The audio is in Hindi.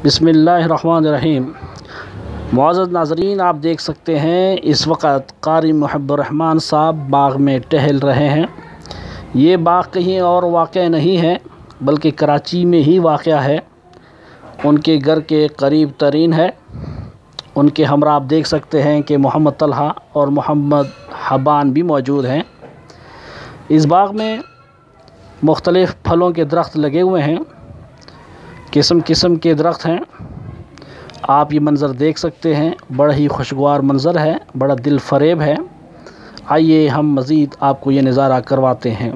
बिस्मिल्लाहिर्रहमानिर्रहीम। मुअज़्ज़ज़ नाज़रीन, आप देख सकते हैं इस वक्त कारी मुहिब्बुर रहमान साहब बाग़ में टहल रहे हैं। ये बाग़ कहीं और वाक़ नहीं है बल्कि कराची में ही वाक़ है। उनके घर के करीब तरीन है। उनके हमरा आप देख सकते हैं कि मोहम्मद तलहा और मोहम्मद हबान भी मौजूद हैं। इस बाग़ में मुख्तलिफ़ फलों के दरख्त लगे हुए हैं, किस्म किस्म के दरख्त हैं। आप ये मंज़र देख सकते हैं, बड़ा ही खुशगवार मंज़र है, बड़ा दिल फरेब है। आइए हम मज़ीद आपको ये नज़ारा करवाते हैं।